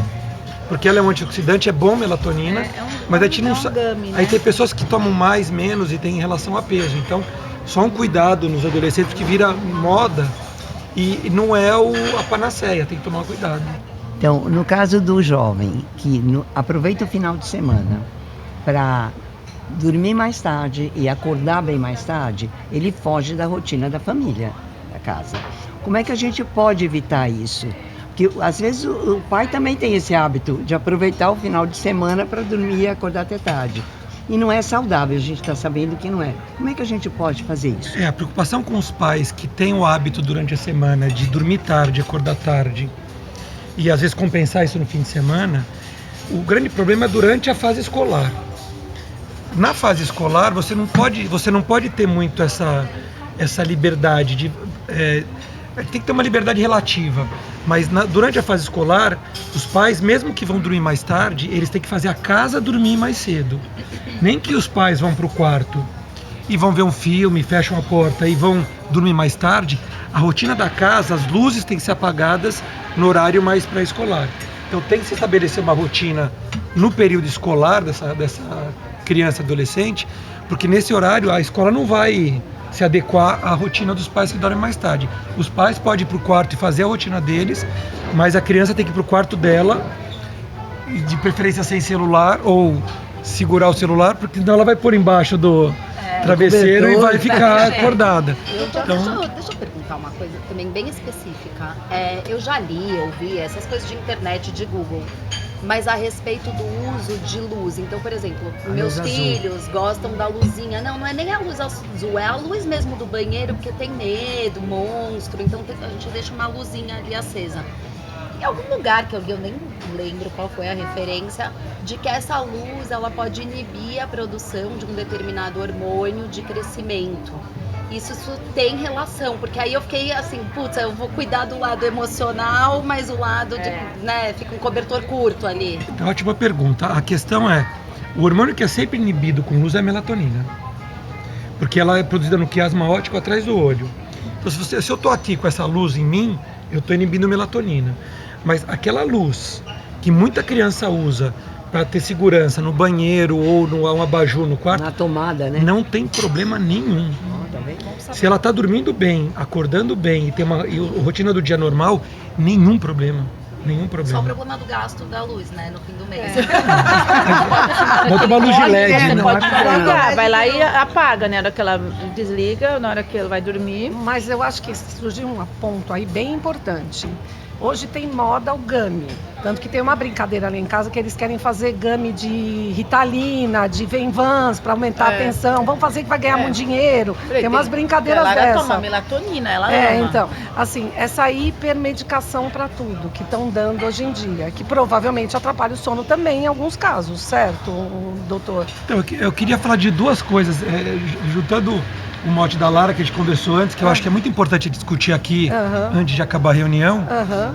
porque ela é um antioxidante, é bom melatonina, mas a gente não sabe. Aí tem pessoas que tomam mais, menos e tem em relação a peso. Então, só um cuidado nos adolescentes que vira moda e não é a panaceia, tem que tomar cuidado. Então, no caso do jovem que aproveita o final de semana para dormir mais tarde e acordar bem mais tarde, ele foge da rotina da família, da casa. Como é que a gente pode evitar isso? Porque às vezes o pai também tem esse hábito de aproveitar o final de semana para dormir e acordar até tarde. E não é saudável, a gente está sabendo que não é. Como é que a gente pode fazer isso? A preocupação com os pais que têm o hábito durante a semana de dormir tarde, acordar tarde e às vezes compensar isso no fim de semana, o grande problema é durante a fase escolar. Na fase escolar você não pode ter muito essa liberdade de... tem que ter uma liberdade relativa, mas durante a fase escolar, os pais, mesmo que vão dormir mais tarde, eles têm que fazer a casa dormir mais cedo. Nem que os pais vão para o quarto e vão ver um filme, fecham a porta e vão dormir mais tarde, a rotina da casa, as luzes têm que ser apagadas no horário mais pré-escolar. Então tem que se estabelecer uma rotina no período escolar dessa criança e adolescente, porque nesse horário a escola não vai se adequar à rotina dos pais que dormem mais tarde. Os pais podem ir para o quarto e fazer a rotina deles, mas a criança tem que ir para o quarto dela, de preferência sem celular, ou segurar o celular, porque senão ela vai pôr embaixo do travesseiro e vai ficar acordada. Deixa eu perguntar uma coisa também bem específica. Eu já li, ouvi essas coisas de internet, de Google, mas a respeito do uso de luz. Então, por exemplo, meus filhos gostam da luzinha. Não é nem a luz azul, é a luz mesmo do banheiro, porque tem medo, monstro. Então a gente deixa uma luzinha ali acesa. Em algum lugar que eu nem lembro qual foi a referência, de que essa luz ela pode inibir a produção de um determinado hormônio de crescimento. Isso tem relação, porque aí eu fiquei assim, putz, eu vou cuidar do lado emocional, mas o lado fica um cobertor curto ali. Ótima pergunta. A questão é, o hormônio que é sempre inibido com luz é a melatonina, porque ela é produzida no quiasma óptico atrás do olho. Então se eu estou aqui com essa luz em mim, eu estou inibindo melatonina. Mas aquela luz que muita criança usa para ter segurança no banheiro ou no abajur no quarto, na tomada, né? Não tem problema nenhum. Se ela está dormindo bem, acordando bem e tem a rotina do dia normal, nenhum problema. Só o problema do gasto da luz, né, no fim do mês. Bota uma luz de LED. Não pode desligar, vai lá e apaga, né, na hora que ela desliga, na hora que ela vai dormir. Mas eu acho que surgiu um ponto aí bem importante. Hoje tem moda o gummy, tanto que tem uma brincadeira ali em casa que eles querem fazer gummy de Ritalina, de Venvans para aumentar a tensão, vamos fazer que vai ganhar muito dinheiro, tem umas brincadeiras dessas. Ela toma melatonina, ela ama. Então, assim, essa hipermedicação para tudo que estão dando hoje em dia, que provavelmente atrapalha o sono também em alguns casos, certo, doutor? Então, eu queria falar de duas coisas, juntando o mote da Lara que a gente conversou antes, que eu acho que é muito importante discutir aqui antes de acabar a reunião,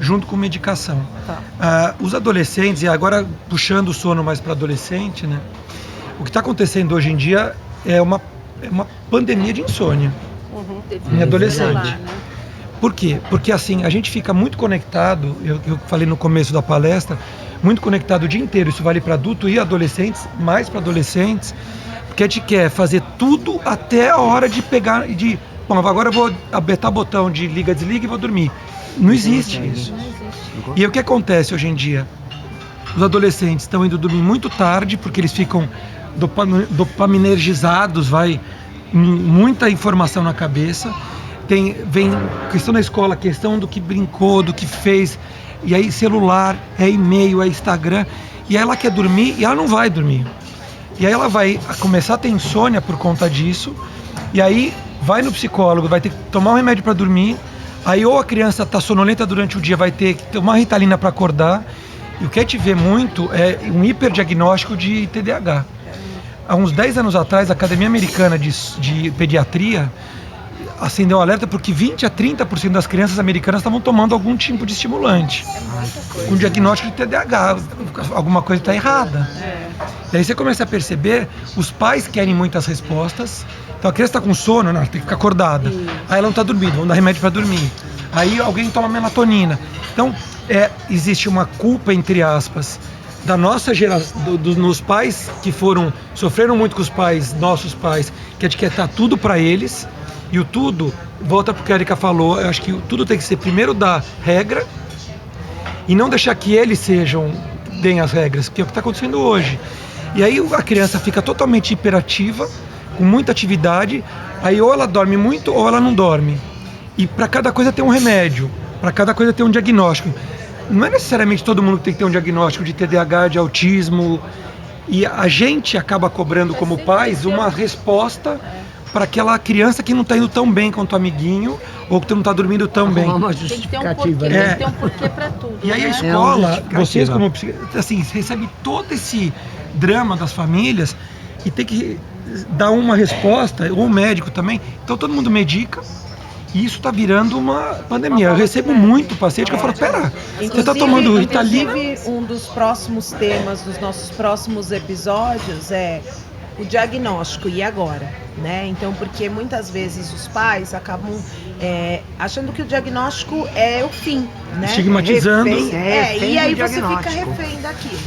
junto com medicação. Os adolescentes, e agora puxando o sono mais para adolescente, né? O que está acontecendo hoje em dia é uma pandemia de insônia em adolescente. Por quê? Porque assim, a gente fica muito conectado, eu falei no começo da palestra, muito conectado o dia inteiro, isso vale para adulto e adolescentes, mais para adolescentes, porque a gente quer fazer tudo até a hora de pegar, bom, agora eu vou apertar o botão de liga, desliga e vou dormir. Não existe isso. E aí, o que acontece hoje em dia? Os adolescentes estão indo dormir muito tarde, porque eles ficam dopaminergizados, muita informação na cabeça. Vem questão da escola, questão do que brincou, do que fez, e aí celular, é e-mail, é Instagram, e aí ela quer dormir e ela não vai dormir. E aí ela vai começar a ter insônia por conta disso, e aí vai no psicólogo, vai ter que tomar um remédio para dormir, aí ou a criança está sonolenta durante o dia, vai ter que tomar Ritalina para acordar, e o que a gente vê muito é um hiperdiagnóstico de TDAH. Há uns 10 anos atrás, a Academia Americana de Pediatria acendeu um alerta porque 20 a 30% das crianças americanas estavam tomando algum tipo de estimulante. Com diagnóstico de TDAH, alguma coisa está errada. E aí você começa a perceber, os pais querem muitas respostas. Então a criança está com sono, não, ela tem que ficar acordada. Aí ela não está dormindo, vamos dar remédio para dormir. Aí alguém toma melatonina. Então existe uma culpa, entre aspas, da nossa geração, dos pais que sofreram muito com os pais, nossos pais, que é de quer dar tudo para eles. E o tudo, volta para o que a Erika falou, eu acho que o tudo tem que ser primeiro dar regra e não deixar que eles deem as regras, que é o que está acontecendo hoje. E aí a criança fica totalmente hiperativa, com muita atividade, aí ou ela dorme muito ou ela não dorme. E para cada coisa tem um remédio, para cada coisa tem um diagnóstico. Não é necessariamente todo mundo que tem que ter um diagnóstico de TDAH, de autismo, e a gente acaba cobrando como pais uma resposta para aquela criança que não está indo tão bem quanto o amiguinho, ou que não está dormindo tão bem. Uma Tem que ter um justificativa, porquê, né? tem que ter um porquê pra tudo. E aí a né? escola, vocês como assim, recebe todo esse drama das famílias e tem que dar uma resposta, ou o médico também. Então todo mundo medica e isso está virando uma pandemia. Eu recebo muito paciente que eu falo, pera, você está tomando Ritalina? Inclusive, um dos próximos temas dos nossos próximos episódios é o diagnóstico, e agora? Né? Então, porque muitas vezes os pais acabam achando que o diagnóstico é o fim, né? Estigmatizando. Refém e aí do você fica diagnóstico. refém daquilo.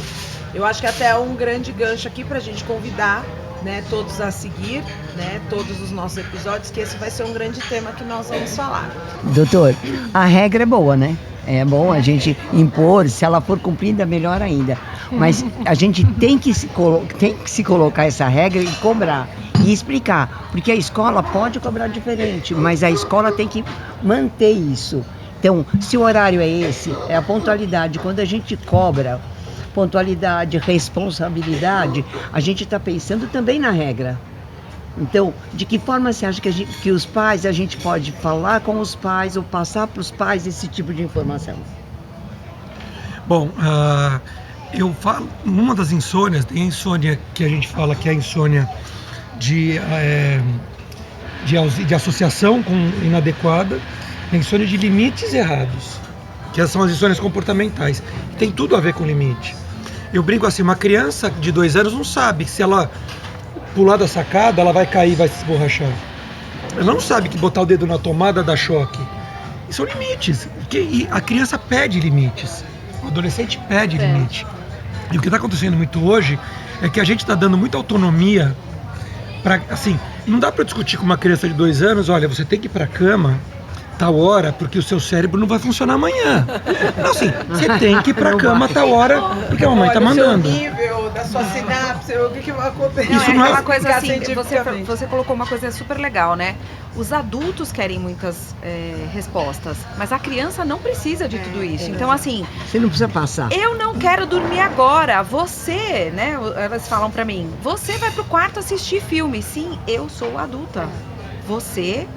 Eu acho que até é um grande gancho aqui pra gente convidar, né, todos a seguir, né, todos os nossos episódios, que esse vai ser um grande tema que nós vamos falar. Doutor, a regra é boa, né? É bom a gente impor, se ela for cumprida, melhor ainda. Mas a gente tem que se colocar essa regra e cobrar. E explicar. Porque a escola pode cobrar diferente, mas a escola tem que manter isso. Então, se o horário é esse, é a pontualidade. Quando a gente cobra pontualidade, responsabilidade, a gente está pensando também na regra. Então, de que forma você acha que os pais, a gente pode falar com os pais ou passar para os pais esse tipo de informação? Bom, eu falo, uma das insônias, tem a insônia que a gente fala que é a insônia de associação com inadequada, a insônia de limites errados, que são as insônias comportamentais. Tem tudo a ver com limite. Eu brinco assim, uma criança de 2 anos não sabe que se ela pular da sacada, ela vai cair, vai se esborrachar. Ela não sabe que botar o dedo na tomada dá choque. E são limites. E a criança pede limites. O adolescente pede limite. E o que está acontecendo muito hoje é que a gente está dando muita autonomia para, assim, não dá para discutir com uma criança de 2 anos, olha, você tem que ir para a cama tal hora, porque o seu cérebro não vai funcionar amanhã. Não, assim, você tem que ir pra cama tal hora, porque a mamãe tá mandando. O nível da sua sinapse, o que vai acontecer? Não, Isso é não é aquela coisa assim, cientificamente. você colocou uma coisa super legal, né? Os adultos querem muitas respostas, mas a criança não precisa de tudo isso. Então, assim, Você não precisa passar. eu não quero dormir agora. Você, né? Elas falam pra mim, você vai pro quarto assistir filme. Sim, eu sou adulta. Você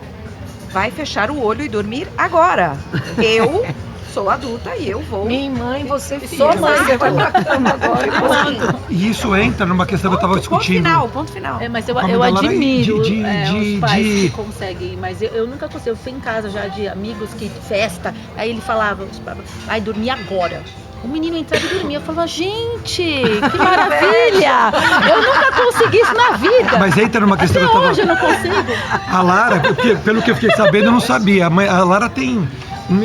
vai fechar o olho e dormir agora. Eu sou adulta e eu vou. Minha mãe, você filha. Sou mãe. Você vai pra cama agora. E isso entra numa questão que eu estava discutindo. Ponto final. Mas eu Como ela admiro de- os pais de- que conseguem, mas eu nunca consegui. Eu fui em casa já de amigos que festa, aí ele falava, vai dormir agora. O menino entrava e dormia. Eu falava, gente, que maravilha! Eu nunca consegui isso na vida. Mas entra numa questão Até que eu tava... hoje eu não consigo. A Lara, pelo que eu fiquei sabendo, eu não sabia. A Lara tem...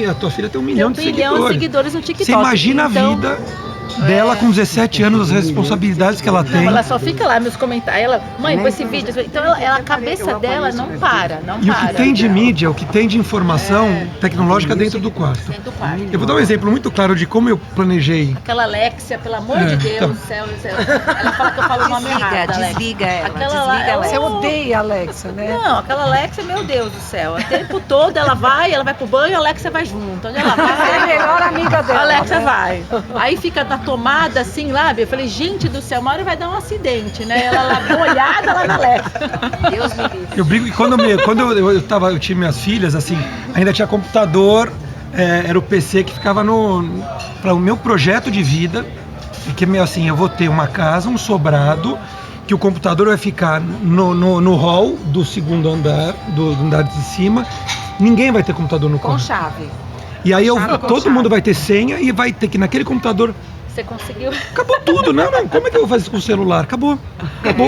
A tua filha tem 1 milhão de Tem 1 milhão de seguidores. seguidores no TikTok. Você imagina então, a vida dela com 17 anos, as responsabilidades que ela tem. Não, ela só fica lá nos comentários. Ela, mãe, com esse vídeo. Então a cabeça dela não para, não E o para. que tem de mídia, o que tem de informação tecnológica dentro do quarto. Dentro do quarto. Eu vou dar um exemplo muito claro de como eu planejei. Aquela Alexia, pelo amor de Deus, então. céu. Ela fala que eu falo o nome errado, Alexia. Desliga ela. Aquela lá, Desliga ela. Você odeia a Alexa, né? Não, aquela Alexia, meu Deus do céu. O tempo todo ela vai pro banho, a Alexia vai junto. Onde ela vai, É a melhor amiga dela. a Alexia né? vai. Aí fica na tomada assim, lá, eu falei, gente do céu, uma hora vai dar um acidente, né? Ela lá boiada lá na Alexia. Deus me livre. Eu brinco que quando eu tinha minhas filhas, assim, ainda tinha computador, era o PC que ficava para o meu projeto de vida, porque assim, eu vou ter uma casa, um sobrado, que o computador vai ficar no hall do segundo andar, do andar de cima. Ninguém vai ter computador no Com quarto. chave. E aí todo chave. mundo vai ter senha e vai ter que naquele computador. Você conseguiu? Acabou tudo, não, como é que eu vou fazer isso com o celular? Acabou.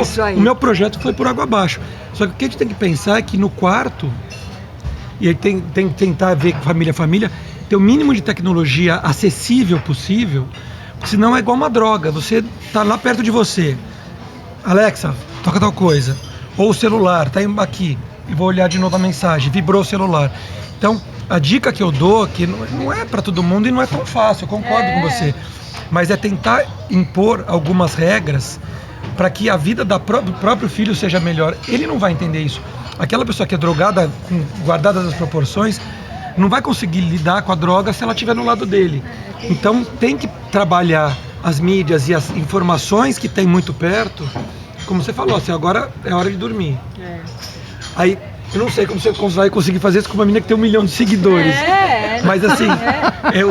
Isso aí. O meu projeto foi por água abaixo. Só que o que a gente tem que pensar é que no quarto, e aí tem que tentar ver com família, ter o mínimo de tecnologia acessível possível, senão é igual uma droga. Você tá lá perto de você. Alexa, toca tal coisa. Ou o celular, tá aqui. E vou olhar de novo a mensagem, vibrou o celular. Então, a dica que eu dou, que não é para todo mundo e não é tão fácil, eu concordo com você, mas é tentar impor algumas regras para que a vida do próprio filho seja melhor. Ele não vai entender isso. Aquela pessoa que é drogada, guardadas as proporções, não vai conseguir lidar com a droga se ela estiver no lado dele. Então, tem que trabalhar as mídias e as informações que tem muito perto, como você falou, assim, agora é hora de dormir. Aí, eu não sei como você vai conseguir fazer isso com uma menina que tem 1 milhão de seguidores. Mas assim,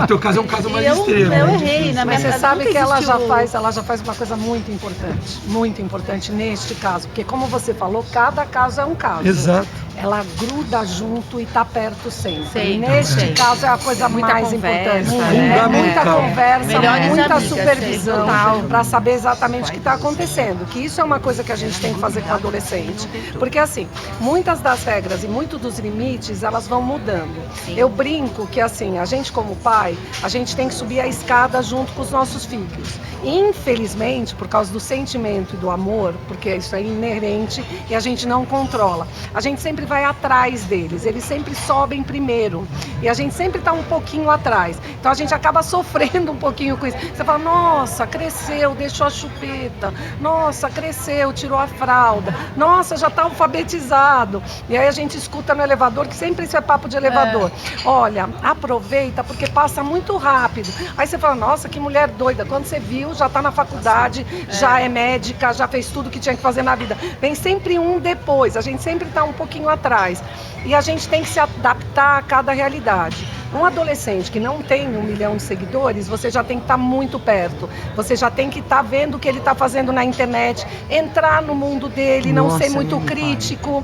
o teu caso é um caso mais extremo. Eu errei, na Mas minha você sabe que ela já existiu. faz uma coisa muito importante neste caso, porque como você falou, cada caso é um caso. Exato. Ela gruda junto e tá perto sempre. Sempre. Neste caso é a coisa Muita mais conversa, importante. né? Muita conversa, Melhores muita amigas, supervisão total. para saber exatamente o que está acontecendo. Que isso é uma coisa que a gente tem que fazer com o adolescente. Porque assim, muitas das regras e muitos dos limites, elas vão mudando. Eu brinco que assim, a gente como pai, a gente tem que subir a escada junto com os nossos filhos. Infelizmente, por causa do sentimento e do amor, porque isso é inerente e a gente não controla, a gente sempre vai atrás deles, eles sempre sobem primeiro e a gente sempre está um pouquinho atrás, então a gente acaba sofrendo um pouquinho com isso. Você fala, nossa, cresceu, deixou a chupeta, nossa, cresceu, tirou a fralda, nossa, já está alfabetizado, e aí a gente escuta no elevador, que sempre isso é papo de elevador, olha, aproveita porque passa muito rápido. Aí você fala, nossa, que mulher doida, quando você viu, já está na faculdade, já é médica, já fez tudo que tinha que fazer na vida. Vem sempre um depois, a gente sempre está um pouquinho atrás. E a gente tem que se adaptar a cada realidade. Um adolescente que não tem 1 milhão de seguidores, você já tem que estar muito perto. Você já tem que estar vendo o que ele está fazendo na internet, entrar no mundo dele, não ser muito crítico,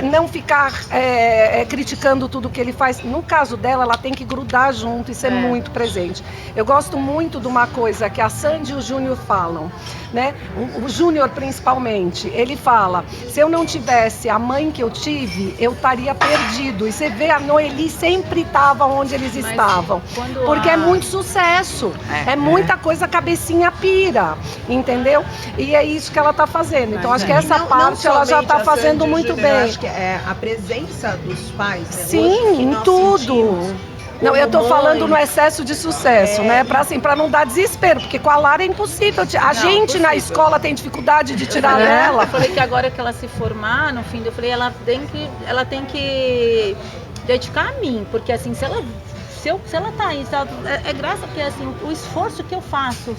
não ficar criticando tudo que ele faz. No caso dela, ela tem que grudar junto e ser muito presente. Eu gosto muito de uma coisa que a Sandy e o Júnior falam, né? O Júnior principalmente, ele fala, se eu não tivesse a mãe que eu tive, eu estaria perdido. E você vê, a Noeli sempre estava onde eles estavam, porque é muito sucesso, é muita coisa, a cabecinha pira, entendeu? E é isso que ela está fazendo, então acho que essa parte ela já está fazendo muito bem. Eu acho que é a presença dos pais, né? Sim, em tudo. Não, eu tô falando no excesso de sucesso, né? Pra não dar desespero, porque com a Lara é impossível. A gente na escola tem dificuldade de tirar dela. Eu falei que agora que ela se formar, no fim, eu falei, ela tem que dedicar a mim, porque assim, se ela tá aí, é graça, porque assim, o esforço que eu faço,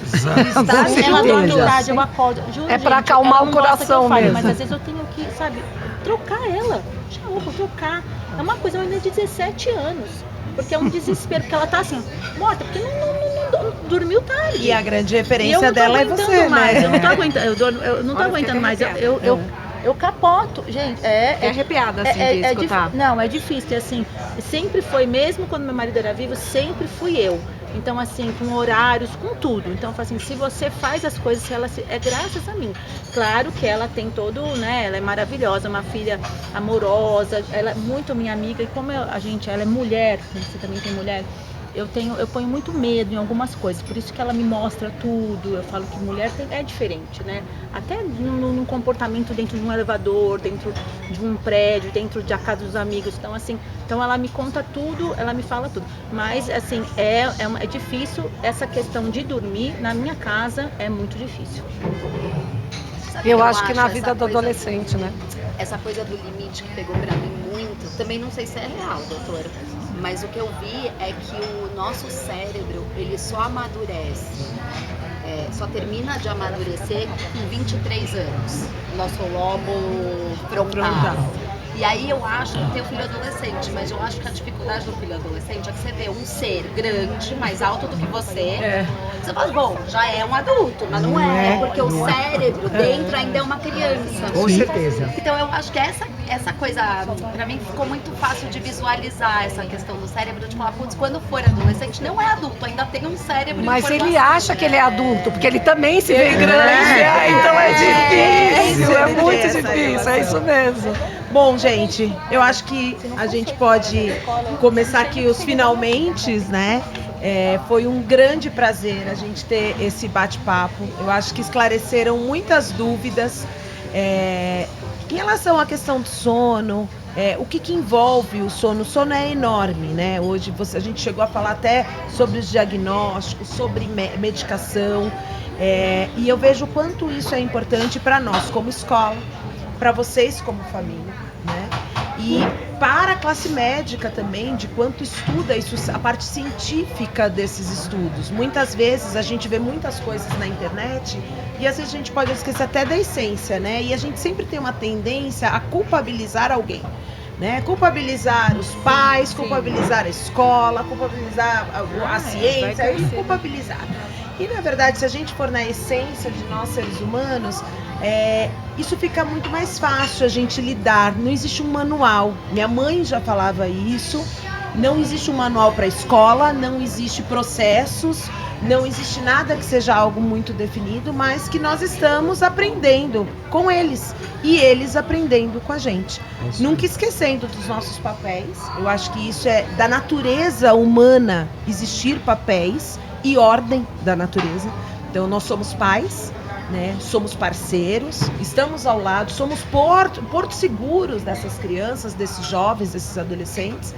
ela dorme tarde, eu acordo, juro, pra gente, acalmar ela não o coração gosta que eu fale, mesmo. mas às vezes eu tenho que, sabe, trocar ela, vou trocar. É uma coisa, eu ainda de 17 anos. Porque é um desespero, porque ela tá assim, morta, porque não dormiu tarde. E a grande referência dela é você, mais, né? Eu não tô aguentando, eu não tô aguentando mais. Eu capoto, gente. É arrepiada, assim, de escutar. Não, é difícil, assim, sempre foi, mesmo quando meu marido era vivo, sempre fui eu. Então, assim, com horários, com tudo. Então, assim, se você faz as coisas, é graças a mim. Claro que ela tem todo, né, ela é maravilhosa, uma filha amorosa, ela é muito minha amiga. E como ela é mulher, você também tem mulher, eu ponho muito medo em algumas coisas, por isso que ela me mostra tudo. Eu falo que mulher é diferente, né? Até no comportamento dentro de um elevador, dentro de um prédio, dentro da casa dos amigos. Então, assim, ela me conta tudo, ela me fala tudo. Mas, assim, é difícil essa questão de dormir na minha casa, é muito difícil. Eu acho que na vida do adolescente, né? Essa coisa do limite que pegou pra mim muito, também não sei se é real, doutora, mas o que eu vi é que o nosso cérebro, ele só amadurece, só termina de amadurecer com 23 anos, nosso lobo frontal. E aí eu acho que eu tenho filho adolescente, mas eu acho que a dificuldade do filho adolescente é que você vê um ser grande, mais alto do que você. Você fala, bom, já é um adulto, mas não é, porque o cérebro dentro ainda é uma criança. Com certeza. Então eu acho que essa coisa, pra mim, ficou muito fácil de visualizar essa questão do cérebro, de falar, putz, quando for adolescente, não é adulto, ainda tem um cérebro. Mas ele acha que ele é adulto, porque ele também se vê grande, então é difícil, é muito difícil, é isso mesmo. Bom, gente, eu acho que a gente pode começar aqui os finalmentes, né? Foi um grande prazer a gente ter esse bate-papo. Eu acho que esclareceram muitas dúvidas em relação à questão do sono, o que envolve o sono. O sono é enorme, né? Hoje a gente chegou a falar até sobre os diagnósticos, sobre medicação, e eu vejo o quanto isso é importante para nós como escola, para vocês como família, né? E para a classe médica também, de quanto estuda isso, a parte científica desses estudos. Muitas vezes a gente vê muitas coisas na internet e às vezes a gente pode esquecer até da essência, né? E a gente sempre tem uma tendência a culpabilizar alguém, né? Culpabilizar os pais, culpabilizar a escola, culpabilizar a ciência e culpabilizar. E na verdade, se a gente for na essência de nós seres humanos, isso fica muito mais fácil a gente lidar. Não existe um manual. Minha mãe já falava isso. Não existe um manual para a escola, não existe processos, não existe nada que seja algo muito definido, mas que nós estamos aprendendo com eles e eles aprendendo com a gente. Nunca esquecendo dos nossos papéis. Eu acho que isso é da natureza humana, existir papéis e ordem da natureza. Então nós somos pais, né? Somos parceiros, estamos ao lado, somos porto seguros dessas crianças, desses jovens, desses adolescentes,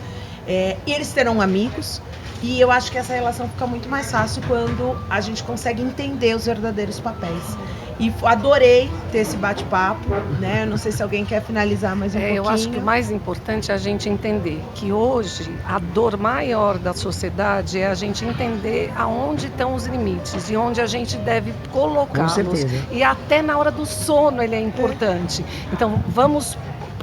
e eles terão amigos. E eu acho que essa relação fica muito mais fácil quando a gente consegue entender os verdadeiros papéis. E adorei ter esse bate-papo, né? Não sei se alguém quer finalizar mais um pouquinho. Eu acho que o mais importante é a gente entender que hoje a dor maior da sociedade é a gente entender aonde estão os limites e onde a gente deve colocá-los. Com certeza. E até na hora do sono ele é importante. Então vamos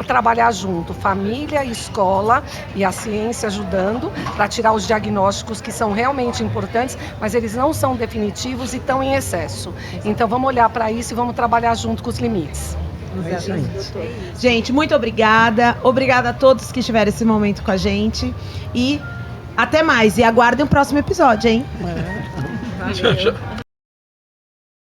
trabalhar junto, família, escola e a ciência ajudando para tirar os diagnósticos que são realmente importantes, mas eles não são definitivos e estão em excesso. Então vamos olhar para isso e vamos trabalhar junto com os limites. Gente, muito obrigada. Obrigada a todos que estiveram esse momento com a gente. E até mais. E aguardem o próximo episódio, hein? Tchau, tchau.